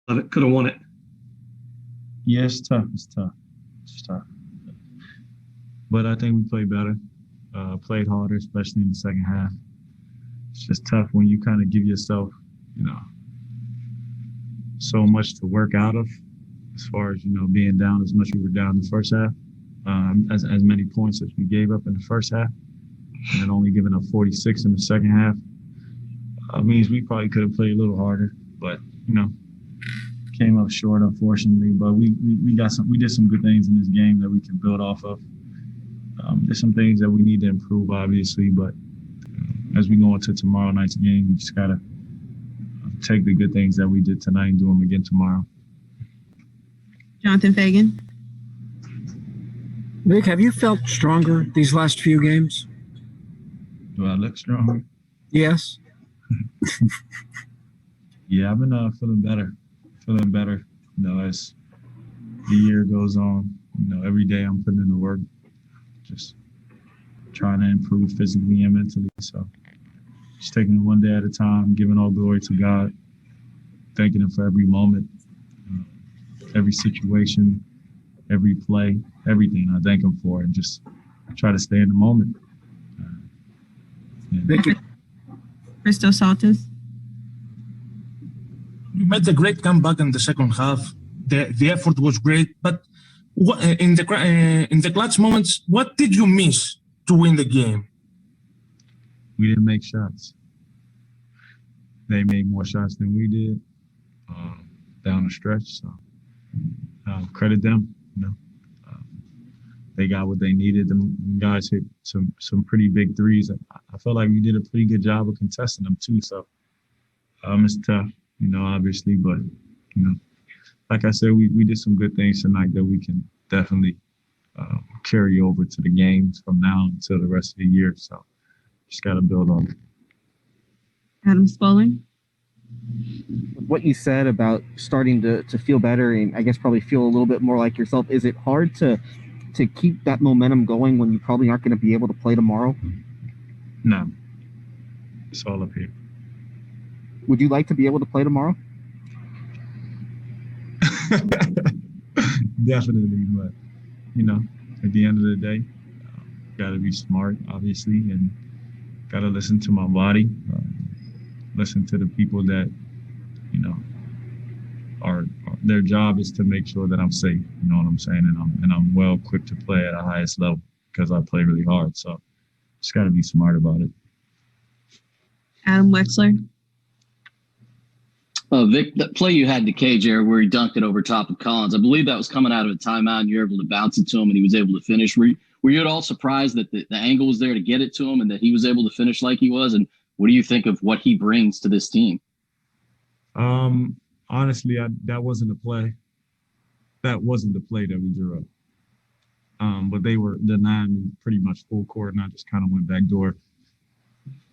Could have won it. Yeah, it's tough. It's tough. But I think we played better, played harder, especially in the second half. It's just tough when you kind of give yourself, so much to work out of as far as, being down as much as we were down in the first half, as many points as we gave up in the first half, and then only giving up 46 in the second half. Means we probably could have played a little harder, but, came up short, unfortunately. But we did some good things in this game that we can build off of. There's some things that we need to improve, obviously, but as we go into tomorrow night's game, we just got to take the good things that we did tonight and do them again tomorrow. Jonathan Fagan. Vic, have you felt stronger these last few games? Do I look stronger? Yes. Yeah, I've been feeling better. As the year goes on. Every day I'm putting in the work, just trying to improve physically and mentally. So just taking it one day at a time, giving all glory to God, thanking Him for every moment, every situation, every play, everything. I thank Him for it and just try to stay in the moment. Christo Saltis. You made a great comeback in the second half. The effort was great, but in the clutch moments, what did you miss to win the game? We didn't make shots. They made more shots than we did down the stretch. So credit them. They got what they needed. The guys hit some pretty big threes. I felt like we did a pretty good job of contesting them too. So it's tough, obviously, but like I said, we did some good things tonight that we can definitely carry over to the games from now until the rest of the year. So just got to build on it. Adam Spaulding. What you said about starting to feel better and I guess probably feel a little bit more like yourself, is it hard to keep that momentum going when you probably aren't going to be able to play tomorrow? No. It's all up here. Would you like to be able to play tomorrow? Definitely, but at the end of the day, got to be smart, obviously, and got to listen to my body, listen to the people that are their job is to make sure that I'm safe. You know what I'm saying, and I'm well equipped to play at the highest level because I play really hard. So just got to be smart about it. Adam Wexler. Vic, that play you had to KJ where he dunked it over top of Collins, I believe that was coming out of a timeout and you were able to bounce it to him and he was able to finish. Were you at all surprised that the angle was there to get it to him and that he was able to finish like he was? And what do you think of what he brings to this team? Honestly, that wasn't a play. That wasn't the play that we drew up. But they were denying me pretty much full court and I just kind of went back door,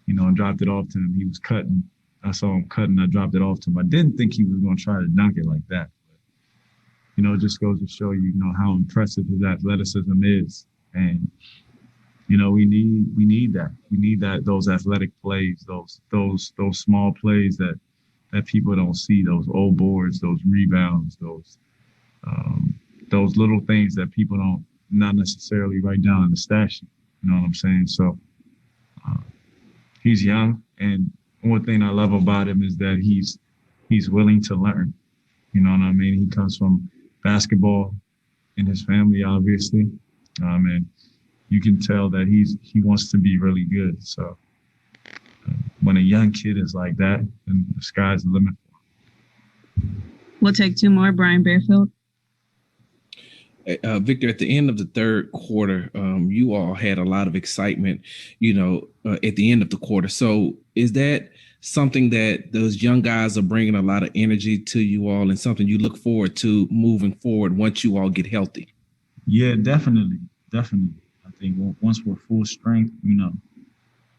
and dropped it off to him. He was cutting. I saw him cutting. I dropped it off to him. I didn't think he was going to try to dunk it like that. But, it just goes to show you, how impressive his athleticism is. And, we need that. We need those athletic plays, those small plays that people don't see, those old boards, those rebounds, those little things that people don't not necessarily write down in the stat sheet. You know what I'm saying? So he's young, and one thing I love about him is that he's willing to learn. You know what I mean? He comes from basketball in his family, obviously, and you can tell that he wants to be really good. So when a young kid is like that, then the sky's the limit for him. We'll take two more. Brian Barefield. Victor, at the end of the third quarter, you all had a lot of excitement, at the end of the quarter. So is that something that those young guys are bringing a lot of energy to you all and something you look forward to moving forward once you all get healthy? Yeah, definitely. I think once we're full strength,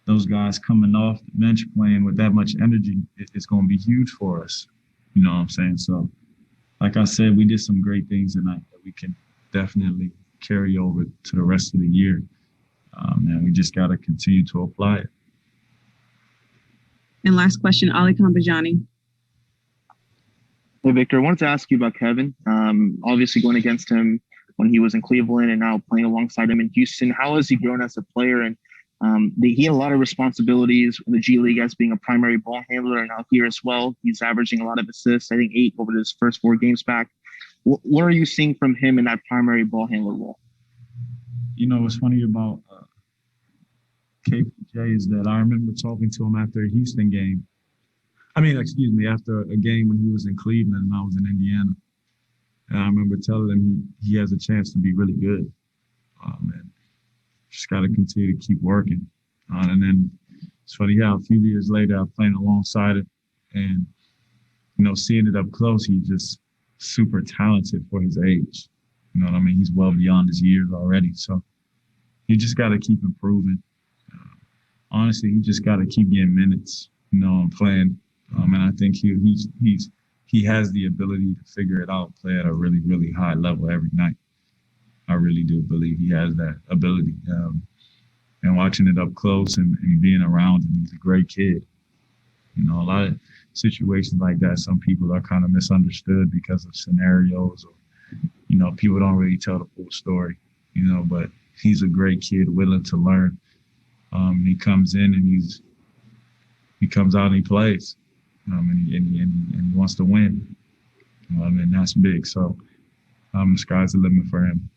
those guys coming off the bench playing with that much energy, it's going to be huge for us. You know what I'm saying? So, like I said, we did some great things tonight that we can definitely carry over to the rest of the year. And we just got to continue to apply it. And last question, Ali Kambajani. Hey, Victor, I wanted to ask you about Kevin. Obviously, going against him when he was in Cleveland and now playing alongside him in Houston. How has he grown as a player? And he had a lot of responsibilities in the G League as being a primary ball handler, and now here as well. He's averaging a lot of assists, I think 8 over his first 4 games back. What are you seeing from him in that primary ball handler role? You know, what's funny about KPJ is that I remember talking to him after a Houston game. After a game when he was in Cleveland and I was in Indiana. And I remember telling him he has a chance to be really good. And just got to continue to keep working. And then it's funny how a few years later I'm playing alongside him and, seeing it up close, he's just super talented for his age. You know what I mean? He's well beyond his years already. So you just got to keep improving. Honestly, you just got to keep getting minutes, and playing. And I think he has the ability to figure it out, play at a really, really high level every night. I really do believe he has that ability. And watching it up close and being around him, he's a great kid. A lot of situations like that, some people are kind of misunderstood because of scenarios or, people don't really tell the full story, but he's a great kid, willing to learn. He comes in and he comes out and he plays. And he wants to win. That's big. So the sky's the limit for him.